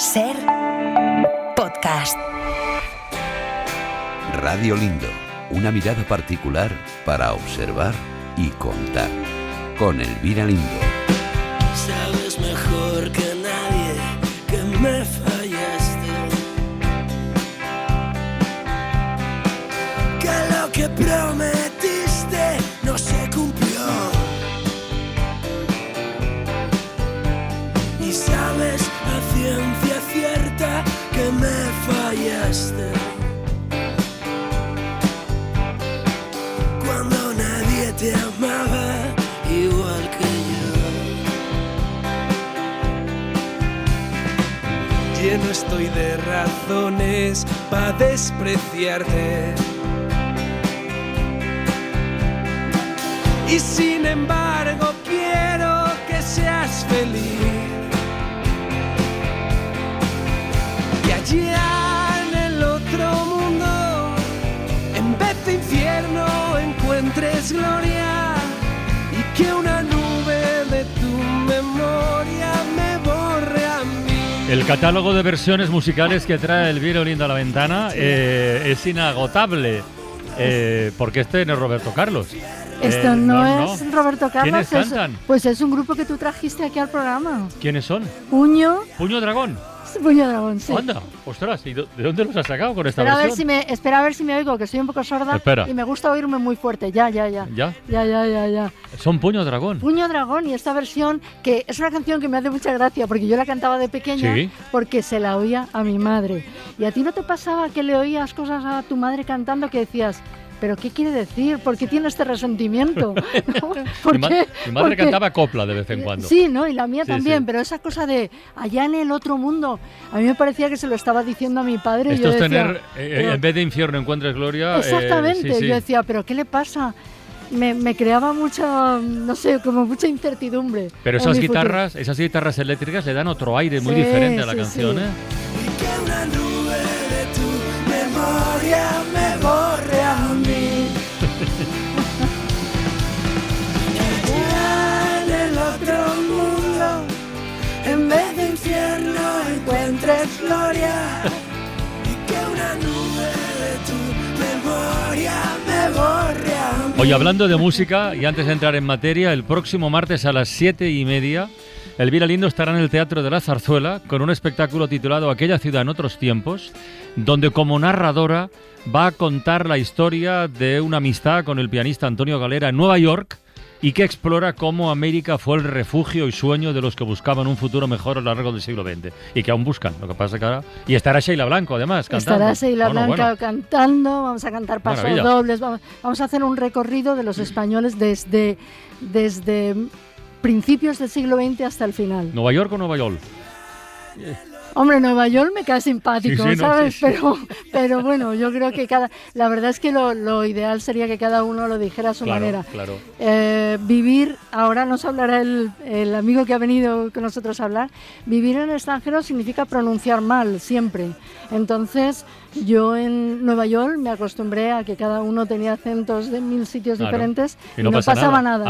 Ser podcast. Radio Lindo, una mirada particular para observar y contar. Con Elvira Lindo. Sabes mejor que nadie que me fallaste, que lo que prometiste no se cumplió. Y sabes a ciencia cierta que me fallaste cuando nadie te amaba igual que yo. Lleno estoy de razones para despreciarte, y sin embargo quiero que seas feliz, que allá en el otro mundo, en vez de infierno, encuentres gloria, y que una nube de tu memoria me borre a mí. El catálogo de versiones musicales que trae Elvira Lindo a la ventana es inagotable, porque este no es Roberto Carlos. Esto no es Roberto Carlos. ¿Quiénes cantan? Pues es un grupo que tú trajiste aquí al programa. ¿Quiénes son? Puño Dragón. Puño Dragón, sí. Anda, ostras, ¿y de dónde los has sacado con esta Espera versión? a ver si me oigo, que soy un poco sorda. Espera. Y me gusta oírme muy fuerte. Ya. ¿Ya? Son Puño Dragón. Puño Dragón, y esta versión, que es una canción que me hace mucha gracia, porque yo la cantaba de pequeña, ¿Sí? porque se la oía a mi madre. ¿Y a ti no te pasaba que le oías cosas a tu madre cantando que decías, pero qué quiere decir? ¿Por qué tiene este resentimiento? ¿No? Mi madre cantaba copla de vez en cuando. Sí, ¿no? Y la mía también, sí. pero esa cosa de allá en el otro mundo, a mí me parecía que se lo estaba diciendo a mi padre. Esto y es yo decía, tener, en vez de infierno encuentres gloria. Exactamente, Sí. yo decía, pero ¿qué le pasa? Me creaba mucha, no sé, como mucha incertidumbre. Pero esas guitarras eléctricas le dan otro aire muy diferente a la canción, sí. Y que una nube de tu memoria me borre a mí. Allá en el otro mundo, en vez de infierno, encuentres gloria. Y que una nube de tu memoria me borre a mí. Oye, hablando de música, y antes de entrar en materia, el próximo martes a las 7:30, Elvira Lindo estará en el Teatro de la Zarzuela con un espectáculo titulado Aquella ciudad en otros tiempos, donde como narradora va a contar la historia de una amistad con el pianista Antonio Galera en Nueva York, y que explora cómo América fue el refugio y sueño de los que buscaban un futuro mejor a lo largo del siglo XX, y que aún buscan. Lo que pasa que ahora... Y estará Sheila Blanco, además, cantando. Estará Sheila Blanco cantando, vamos a cantar pasos dobles, vamos a hacer un recorrido de los españoles desde principios del siglo XX hasta el final. ¿Nueva York o Nueva York? Hombre, Nueva York me cae simpático, Sí, ¿sabes? sí. Pero bueno, yo creo que la verdad es que lo ideal sería que cada uno lo dijera a su manera. Claro. Vivir, ahora nos hablará el amigo que ha venido con nosotros a hablar, vivir en el extranjero significa pronunciar mal, siempre. Entonces, yo en Nueva York me acostumbré a que cada uno tenía acentos de 1000 sitios diferentes y no pasaba nada.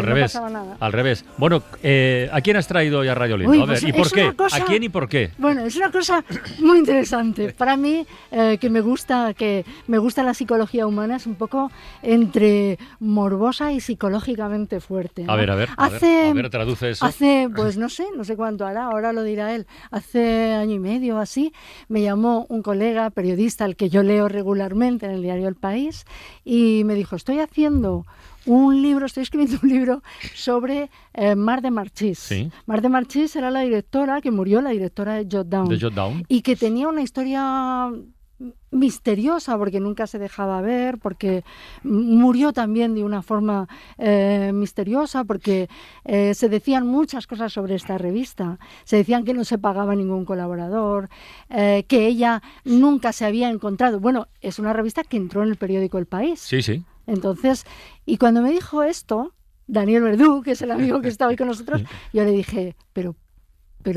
Al revés. Bueno, ¿a quién has traído hoy a Radio Lindo? Uy, A ver, pues ¿y por qué? cosa... ¿A quién y por qué? Bueno, es una cosa muy interesante. Para mí, que me gusta la psicología humana, es un poco entre morbosa y psicológicamente fuerte, ¿no? A ver, traduce eso. Hace, pues no sé cuánto hará, ahora lo dirá él. Hace año y medio o así, me llamó un colega periodista al que yo leo regularmente en el diario El País y me dijo, estoy escribiendo un libro sobre Mar de Marchís. Sí. Mar de Marchís era la directora que murió, la directora de Jot Down. Y que tenía una historia misteriosa porque nunca se dejaba ver, porque murió también de una forma misteriosa, porque se decían muchas cosas sobre esta revista. Se decían que no se pagaba ningún colaborador, que ella nunca se había encontrado. Bueno, es una revista que entró en el periódico El País. Sí. Entonces, y cuando me dijo esto, Daniel Verdú, que es el amigo que está hoy con nosotros, yo le dije, pero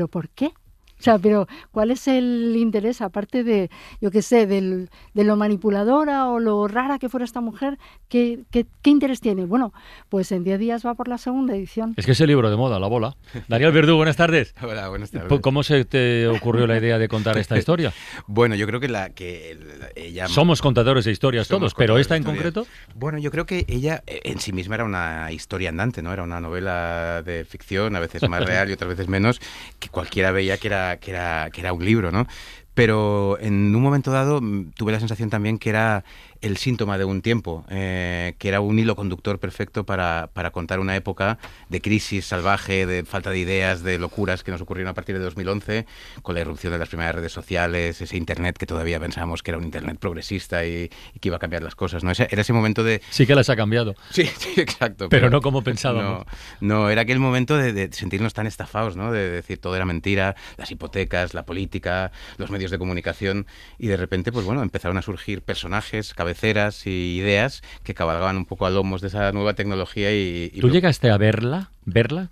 ¿por qué? O sea, pero ¿cuál es el interés? Aparte de, yo qué sé, de lo manipuladora o lo rara que fuera esta mujer, ¿qué interés tiene? Bueno, pues en 10 días va por la segunda edición. Es que es el libro de moda, La Bola. Daniel Verdú, buenas tardes. Hola, buenas tardes. ¿Cómo se te ocurrió la idea de contar esta historia? Bueno, yo creo que ella... Somos contadores de historias todos, pero esta en concreto... Bueno, yo creo que ella en sí misma era una historia andante, ¿no? Era una novela de ficción, a veces más real y otras veces menos, que cualquiera veía que era un libro, ¿no? Pero en un momento dado tuve la sensación también que era el síntoma de un tiempo, que era un hilo conductor perfecto para contar una época de crisis salvaje, de falta de ideas, de locuras que nos ocurrieron a partir de 2011, con la irrupción de las primeras redes sociales, ese Internet que todavía pensábamos que era un Internet progresista y que iba a cambiar las cosas, ¿no? Era ese momento de... Sí que las ha cambiado. Sí, exacto. Pero no como pensábamos. No, era aquel momento de sentirnos tan estafados, ¿no? De decir todo era mentira, las hipotecas, la política, los medios de comunicación, y de repente, pues bueno, empezaron a surgir personajes, cabeceras y ideas que cabalgaban un poco a lomos de esa nueva tecnología y ¿Tú llegaste a verla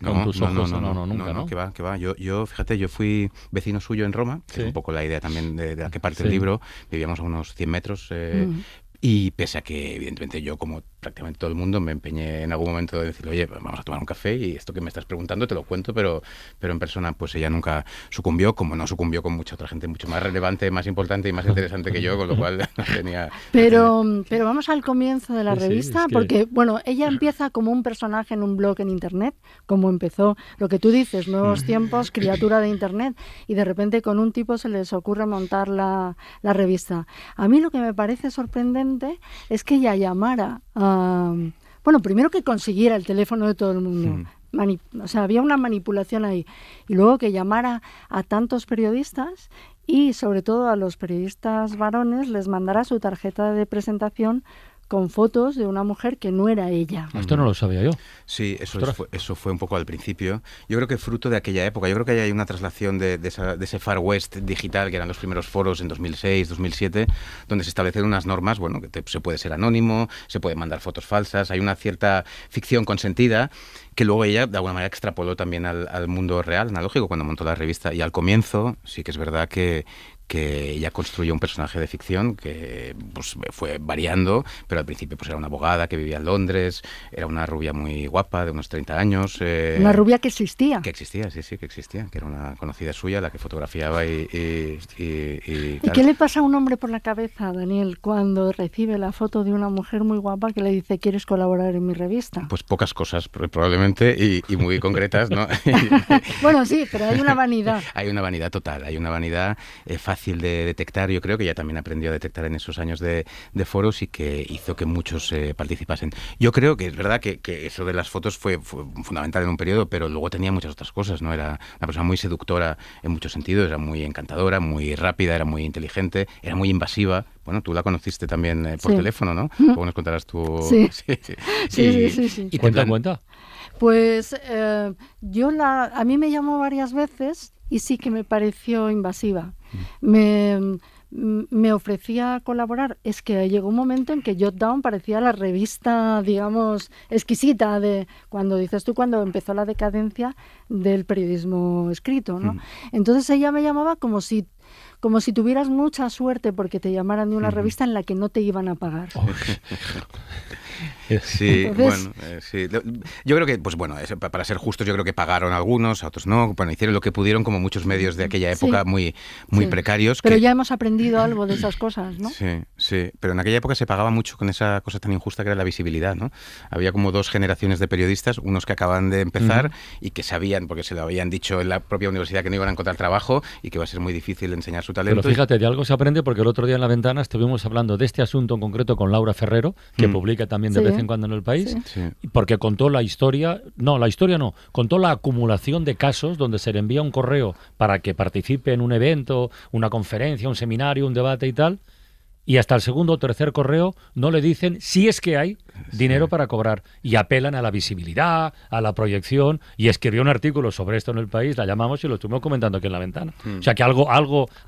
con tus ojos? No, nunca, ¿no? que va. Yo, fíjate, yo fui vecino suyo en Roma, que es un poco la idea también de la que parte el libro. Vivíamos a unos 100 metros y pese a que, evidentemente, yo, como prácticamente todo el mundo, me empeñé en algún momento de decirle, oye, vamos a tomar un café y esto que me estás preguntando te lo cuento, pero en persona, pues ella nunca sucumbió, como no sucumbió con mucha otra gente mucho más relevante, más importante y más interesante que yo, con lo cual no tenía... Pero vamos al comienzo de la revista, porque, bueno, ella empieza como un personaje en un blog en Internet, como empezó, lo que tú dices, nuevos tiempos, criatura de Internet, y de repente con un tipo se les ocurre montar la revista. A mí lo que me parece sorprendente es que ella llamara bueno, primero que consiguiera el teléfono de todo el mundo. O sea, había una manipulación ahí. Y luego que llamara a tantos periodistas y sobre todo a los periodistas varones les mandara su tarjeta de presentación con fotos de una mujer que no era ella. Esto no lo sabía yo. Sí, eso fue un poco al principio. Yo creo que fruto de aquella época. Yo creo que hay una traslación de ese Far West digital, que eran los primeros foros en 2006, 2007, donde se establecieron unas normas, bueno, que se puede ser anónimo, se puede mandar fotos falsas, hay una cierta ficción consentida, que luego ella, de alguna manera, extrapoló también al mundo real, analógico, cuando montó la revista. Y al comienzo, sí que es verdad que ella construyó un personaje de ficción que pues, fue variando, pero al principio pues era una abogada que vivía en Londres, era una rubia muy guapa, de unos 30 años. Una rubia que existía. Que existía, sí, que existía, que era una conocida suya, la que fotografiaba y ¿Y qué le pasa a un hombre por la cabeza, Daniel, cuando recibe la foto de una mujer muy guapa que le dice, ¿quieres colaborar en mi revista? Pues pocas cosas, probablemente, y muy concretas, ¿no? Bueno, sí, pero hay una vanidad. Hay una vanidad total, hay una vanidad fácil de detectar. Yo creo que ella también aprendió a detectar en esos años de foros y que hizo que muchos participasen. Yo creo que es verdad que eso de las fotos fue fundamental en un periodo, pero luego tenía muchas otras cosas, ¿no? Era una persona muy seductora en muchos sentidos, era muy encantadora, muy rápida, era muy inteligente, era muy invasiva. Bueno, tú la conociste también por teléfono, ¿no? Luego nos contarás tú... Sí. Sí. ¿Y cuenta? Pues a mí me llamó varias veces y sí que me pareció invasiva. Me ofrecía colaborar. Es que llegó un momento en que Jotdown parecía la revista, digamos, exquisita de cuando empezó la decadencia del periodismo escrito, ¿no? Entonces ella me llamaba como si tuvieras mucha suerte porque te llamaran de una revista en la que no te iban a pagar. Sí, entonces, bueno, sí. Yo creo que, pues bueno, para ser justos, yo creo que pagaron algunos, a otros no. Bueno, hicieron lo que pudieron, como muchos medios de aquella época, muy precarios. Pero ya hemos aprendido algo de esas cosas, ¿no? Sí. Pero en aquella época se pagaba mucho con esa cosa tan injusta que era la visibilidad, ¿no? Había como dos generaciones de periodistas, unos que acaban de empezar y que sabían, porque se lo habían dicho en la propia universidad, que no iban a encontrar trabajo y que iba a ser muy difícil enseñar su talento. Pero fíjate, de algo se aprende, porque el otro día en La Ventana estuvimos hablando de este asunto en concreto con Laura Ferrero, que publica también de vez en cuando en El País, porque contó contó la acumulación de casos donde se le envía un correo para que participe en un evento, una conferencia, un seminario, un debate y tal, y hasta el segundo o tercer correo no le dicen si es que hay dinero para cobrar, y apelan a la visibilidad, a la proyección, y escribió un artículo sobre esto en El País, la llamamos y lo estuvimos comentando aquí en La Ventana. O sea que algo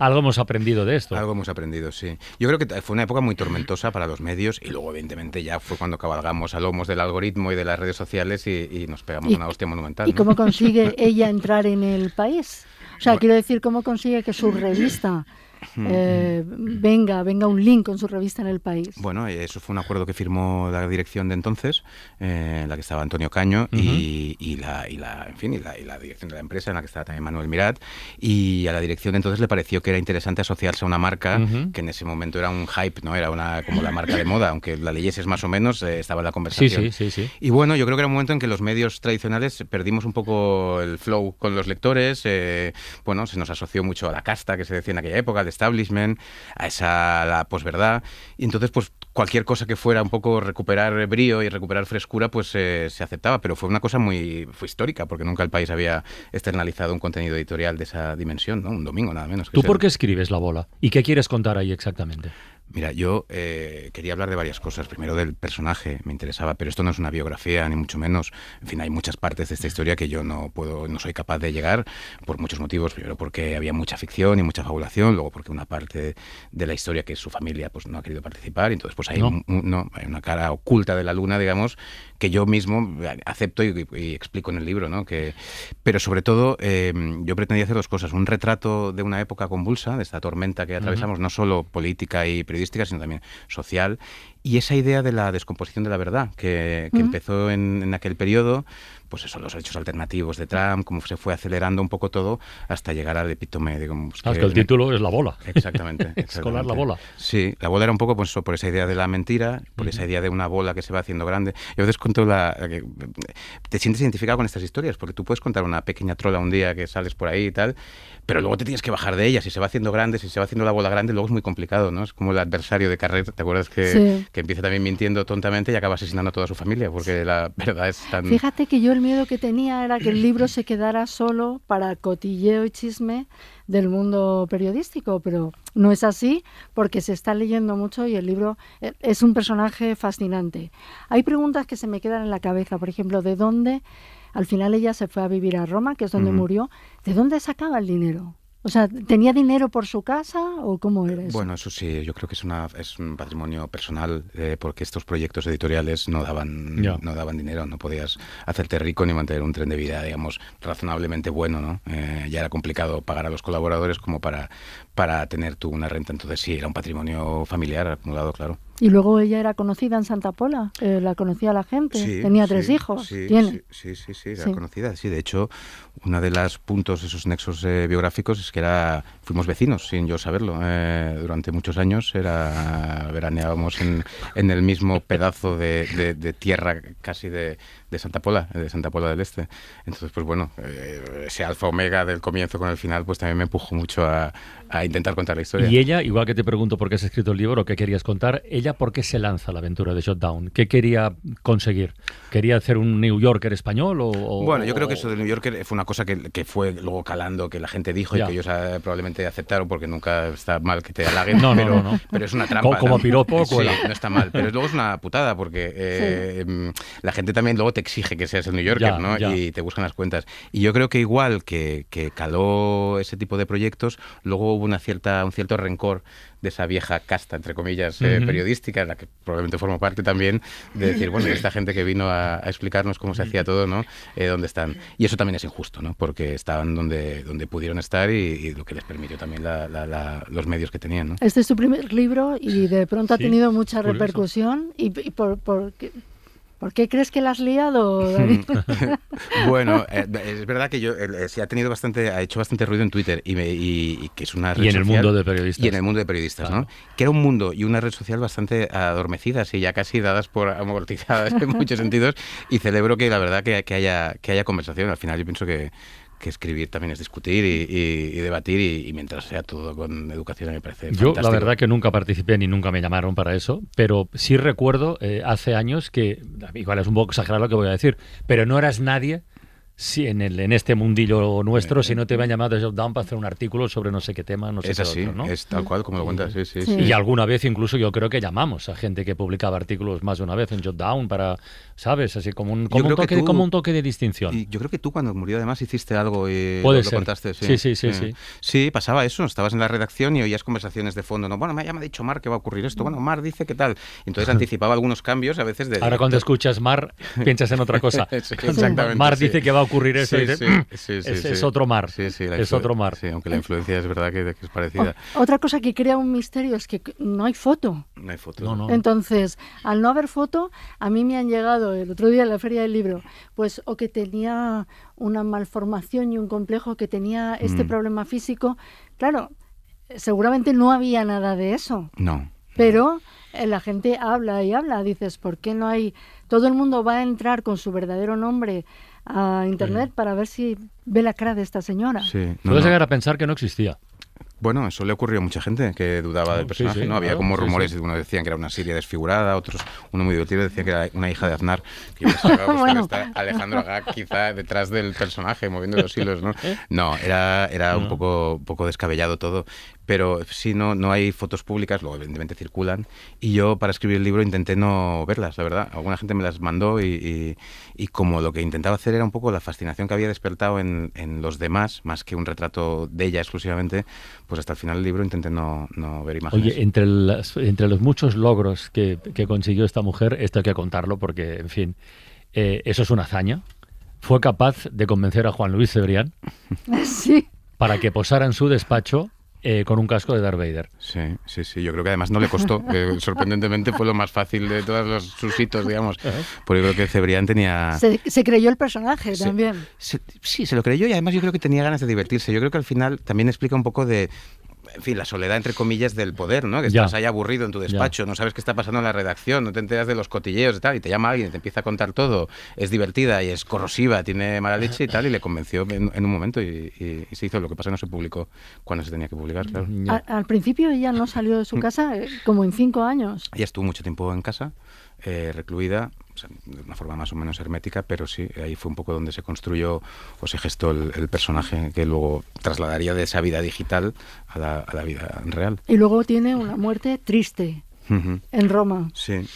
hemos aprendido de esto. Algo hemos aprendido, sí. Yo creo que fue una época muy tormentosa para los medios, y luego evidentemente ya fue cuando cabalgamos a lomos del algoritmo y de las redes sociales y nos pegamos una hostia monumental, ¿Y cómo consigue ella entrar en El País? O sea, quiero decir, ¿cómo consigue que su revista venga un link con su revista en El País? Bueno, eso fue un acuerdo que firmó la dirección de entonces, en la que estaba Antonio Caño, y la dirección de la empresa, en la que estaba también Manuel Mirat, y a la dirección de entonces le pareció que era interesante asociarse a una marca que en ese momento era un hype, ¿no? Era como la marca de moda, aunque la leyeses más o menos, estaba en la conversación. Sí. Y bueno, yo creo que era un momento en que los medios tradicionales perdimos un poco el flow con los lectores. Bueno, se nos asoció mucho a la casta, que se decía en aquella época, al establishment, a la posverdad, y entonces pues cualquier cosa que fuera un poco recuperar brío y recuperar frescura, pues se aceptaba, pero fue una cosa fue histórica, porque nunca El País había externalizado un contenido editorial de esa dimensión, ¿no? Un domingo nada menos. ¿Tú por qué escribes La Bola? ¿Y qué quieres contar ahí exactamente? Mira, yo quería hablar de varias cosas. Primero del personaje, me interesaba, pero esto no es una biografía, ni mucho menos. En fin, hay muchas partes de esta historia que yo no soy capaz de llegar, por muchos motivos. Primero porque había mucha ficción y mucha fabulación, luego porque una parte de la historia, que es su familia, pues no ha querido participar, y entonces pues hay hay una cara oculta de la luna, digamos, que yo mismo acepto y explico en el libro, ¿no? Pero sobre todo yo pretendía hacer dos cosas: un retrato de una época convulsa, de esta tormenta que atravesamos, no solo política y periodística, sino también social, y esa idea de la descomposición de la verdad que empezó en aquel periodo, pues eso, los hechos alternativos de Trump, cómo se fue acelerando un poco todo hasta llegar al epítome, digamos. Que el título es La Bola. Exactamente. Escolar La Bola. Sí, la bola era un poco pues, por esa idea de la mentira, por esa idea de una bola que se va haciendo grande. Yo a veces cuento te sientes identificado con estas historias, porque tú puedes contar una pequeña trola un día que sales por ahí y tal, pero luego te tienes que bajar de ella. Si se va haciendo grande, si se va haciendo la bola grande, luego es muy complicado, ¿no? Es como el adversario de Carrer, ¿te acuerdas? Que empieza también mintiendo tontamente y acaba asesinando a toda su familia, porque la verdad es tan... Fíjate que yo el miedo que tenía era que el libro se quedara solo para cotilleo y chisme del mundo periodístico, pero no es así, porque se está leyendo mucho y el libro es un personaje fascinante. Hay preguntas que se me quedan en la cabeza, por ejemplo, ¿de dónde? Al final ella se fue a vivir a Roma, que es donde murió. ¿De dónde sacaba el dinero? O sea, ¿tenía dinero por su casa o cómo era eso? Bueno, eso sí, yo creo que es un patrimonio personal, porque estos proyectos editoriales no daban dinero, no podías hacerte rico ni mantener un tren de vida, digamos, razonablemente bueno, ¿no? Ya era complicado pagar a los colaboradores como para tener tú una renta, entonces sí, era un patrimonio familiar acumulado, claro. Y luego ella era conocida en Santa Pola, la conocía la gente, tenía 3 hijos. Sí, era conocida. Sí, de hecho, uno de los puntos, esos nexos biográficos, es que fuimos vecinos, sin yo saberlo. Durante muchos años veraneábamos en el mismo pedazo de tierra casi de Santa Pola del Este. Entonces, pues bueno, ese alfa omega del comienzo con el final, pues también me empujó mucho a intentar contar la historia. Y ella, igual que te pregunto por qué has escrito el libro, qué querías contar, ella ¿por qué se lanza a la aventura de Shutdown? ¿Qué quería conseguir? ¿Quería hacer un New Yorker español? Bueno, yo creo que eso del New Yorker fue una cosa que fue luego calando, que la gente dijo y que ellos probablemente aceptaron, porque nunca está mal que te halaguen, pero es una trampa. Como piropo, sí, no está mal, pero luego es una putada, porque la gente también luego te exige que seas el New Yorker, ¿no? Y te buscan las cuentas. Y yo creo que igual que caló ese tipo de proyectos, luego hubo un cierto rencor de esa vieja casta, entre comillas, periodística, en la que probablemente formo parte también, de decir, bueno, esta gente que vino a explicarnos cómo se hacía todo, ¿no? ¿Dónde están? Y eso también es injusto, ¿no? Porque estaban donde pudieron estar y lo que les permitió también los medios que tenían, ¿no? Este es tu primer libro y de pronto ha tenido mucha repercusión. ¿Y por qué crees que la has liado, David? Bueno, es verdad que se ha hecho bastante ruido en Twitter y que es una red social. Y en el mundo de periodistas. ¿no? Que era un mundo y una red social bastante adormecidas y ya casi dadas por amortizadas en muchos sentidos, y celebro que la verdad que haya conversación. Al final yo pienso que escribir también es discutir y debatir, y mientras sea todo con educación me parece fantástico. Yo la verdad que nunca participé ni nunca me llamaron para eso, pero sí recuerdo hace años que, igual es un poco exagerado lo que voy a decir, pero no eras nadie en este mundillo nuestro si no te habían llamado de Shutdown para hacer un artículo sobre no sé qué tema, no sé es qué así, otro, ¿no? Es tal cual como lo cuentas, sí. Y alguna vez incluso yo creo que llamamos a gente que publicaba artículos más de una vez en Shutdown para, ¿sabes? Así como un toque de distinción. Y yo creo que tú cuando murió además hiciste algo y lo contaste. Sí. Sí, pasaba eso, estabas en la redacción y oías conversaciones de fondo, ¿no? Bueno, ya me ha dicho Mar que va a ocurrir esto, bueno, Mar dice que tal. Entonces anticipaba algunos cambios a veces. Ahora cuando escuchas Mar piensas en otra cosa. Exactamente. Mar dice que va a ocurrir eso. Es otro mar. Es otro mar. Sí, aunque la influencia es verdad que es parecida. Otra cosa que crea un misterio es que no hay foto. No hay foto. No. Entonces, al no haber foto, a mí me han llegado el otro día en la Feria del Libro, pues o que tenía una malformación y un complejo, que tenía este problema físico. Claro, seguramente no había nada de eso. No. Pero la gente habla y habla. Dices, ¿por qué no hay...? Todo el mundo va a entrar con su verdadero nombre a Internet para ver si ve la cara de esta señora. Sí. Puedes llegar a pensar que no existía. Bueno, eso le ocurrió a mucha gente que dudaba del personaje, ¿no? Había como rumores, unos decían que era una siria desfigurada, otros, uno muy divertido, decía que era una hija de Aznar. Que yo pensaba, pues, está Alejandro Agag quizá detrás del personaje, moviendo los hilos, ¿no? No, era un poco descabellado todo. Pero sí, no hay fotos públicas, luego evidentemente circulan, y yo para escribir el libro intenté no verlas, la verdad. Alguna gente me las mandó y como lo que intentaba hacer era un poco la fascinación que había despertado en los demás, más que un retrato de ella exclusivamente, pues hasta el final del libro intenté no ver imágenes. Oye, entre los muchos logros que consiguió esta mujer, esto hay que contarlo porque, en fin, eso es una hazaña. Fue capaz de convencer a Juan Luis Cebrián para que posara en su despacho con un casco de Darth Vader. Sí. Yo creo que además no le costó. Sorprendentemente fue lo más fácil de todos sus hitos, digamos. Porque yo creo que Cebrián tenía... Se creyó el personaje también. Sí, se lo creyó y además yo creo que tenía ganas de divertirse. Yo creo que al final también explica un poco de... En fin, la soledad, entre comillas, del poder, ¿no? Que estás ahí aburrido en tu despacho, no sabes qué está pasando en la redacción, no te enteras de los cotilleos y tal, y te llama alguien y te empieza a contar todo. Es divertida y es corrosiva, tiene mala leche y tal, y le convenció en un momento y se hizo. Lo que pasa no se publicó cuando se tenía que publicar, claro. Al principio ella no salió de su casa como en 5 años. Ella estuvo mucho tiempo en casa, recluida, o sea, de una forma más o menos hermética, pero sí, ahí fue un poco donde se construyó o se gestó el personaje que luego trasladaría de esa vida digital a la vida real. Y luego tiene una muerte triste en Roma. Sí,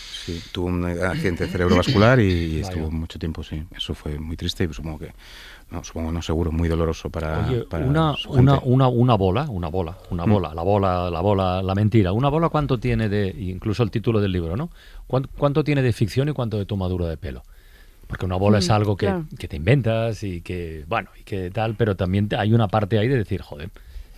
tuvo un accidente cerebrovascular y estuvo mucho tiempo, sí. Eso fue muy triste y supongo que... seguro, muy doloroso para... Oye, para una bola, la mentira. ¿Una bola cuánto tiene incluso el título del libro, ¿no? ¿Cuánto tiene de ficción y cuánto de tomadura de pelo? Porque una bola es algo que te inventas y que tal, pero también hay una parte ahí de decir, joder,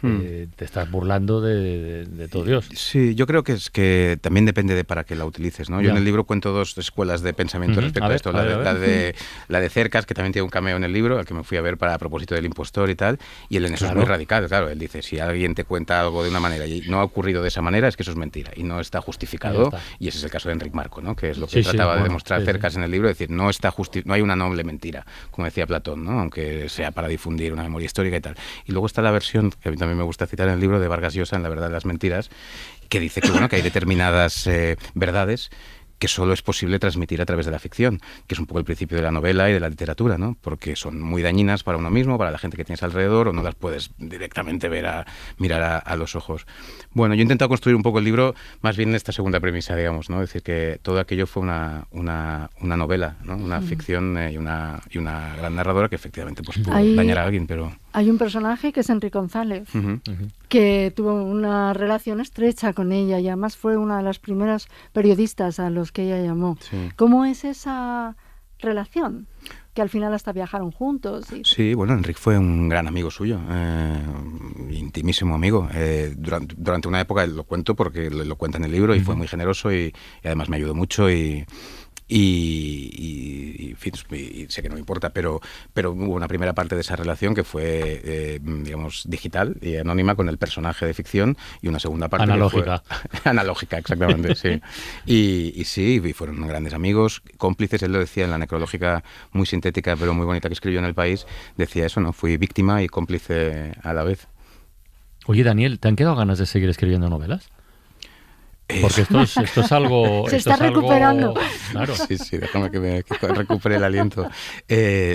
te estás burlando de todo Dios. Sí, yo creo que es que también depende de para qué la utilices, ¿no? Yo en el libro cuento 2 escuelas de pensamiento respecto a esto. La de Cercas, que también tiene un cameo en el libro, al que me fui a ver a propósito del impostor y tal, y él en eso es muy radical, claro. Él dice, si alguien te cuenta algo de una manera y no ha ocurrido de esa manera, es que eso es mentira y no está justificado. Y ese es el caso de Enric Marco, ¿no? Que es lo que trataba de demostrar Cercas en el libro, es decir, no hay una noble mentira, como decía Platón, ¿no? Aunque sea para difundir una memoria histórica y tal. Y luego está la versión, que a mí también me gusta citar en el libro, de Vargas Llosa, en La verdad de las mentiras, que dice que hay determinadas verdades que solo es posible transmitir a través de la ficción, que es un poco el principio de la novela y de la literatura, ¿no? Porque son muy dañinas para uno mismo, para la gente que tienes alrededor, o no las puedes directamente mirar a los ojos. Bueno, yo he intentado construir un poco el libro más bien en esta segunda premisa, digamos, ¿no? Es decir, que todo aquello fue una novela, ¿no? Una ficción y una gran narradora que efectivamente pues, pudo dañar a alguien, pero... Hay un personaje que es Enric González, que tuvo una relación estrecha con ella y además fue una de las primeras periodistas a los que ella llamó. Sí. ¿Cómo es esa relación? Que al final hasta viajaron juntos. Sí, bueno, Enric fue un gran amigo suyo, intimísimo amigo. Durante una época, lo cuento porque lo cuenta en el libro, y fue muy generoso y además me ayudó mucho y sé que no me importa, pero hubo una primera parte de esa relación que fue, digamos, digital y anónima con el personaje de ficción, y una segunda parte analógica. Analógica, exactamente, sí. Y fueron grandes amigos, cómplices. Él lo decía en la necrológica muy sintética pero muy bonita que escribió en El País, decía eso, ¿no? Fui víctima y cómplice a la vez. Oye, Daniel, ¿te han quedado ganas de seguir escribiendo novelas? Porque esto es algo... Se está recuperando. Claro. Sí, déjame que recupere el aliento.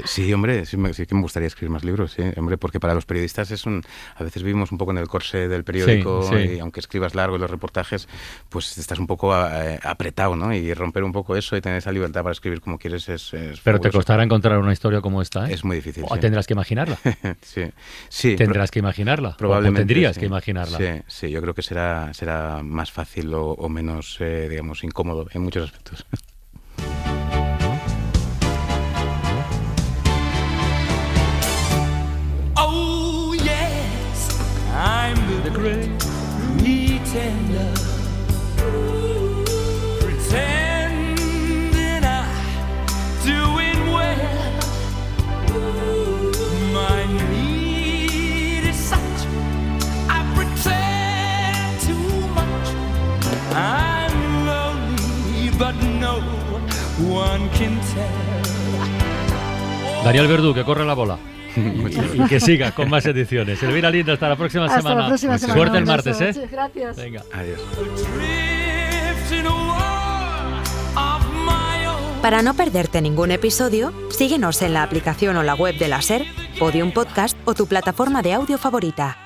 Sí, hombre, sí que me gustaría escribir más libros, sí, hombre, porque para los periodistas a veces vivimos un poco en el corsé del periódico, y aunque escribas largo los reportajes, pues estás un poco apretado, ¿no? Y romper un poco eso y tener esa libertad para escribir como quieres es Pero fabuloso. Te costará encontrar una historia como esta, ¿eh? Es muy difícil, O tendrás que imaginarla. Sí. Tendrás que imaginarla. Probablemente. O tendrías que imaginarla. Sí, yo creo que será más fácil o menos, digamos, incómodo en muchos aspectos. the great pretender, pretending I'm doing well. My need is such, I pretend too much. I'm lonely, but no one can tell. Daniel Verdú, que corre la bola. Y que siga con más ediciones. Elvira Lindo, hasta la próxima semana. Hasta la próxima semana. Suerte el martes, ¿eh? Gracias. Venga. Adiós. Para no perderte ningún episodio, síguenos en la aplicación o la web de la SER, Podium Podcast o tu plataforma de audio favorita.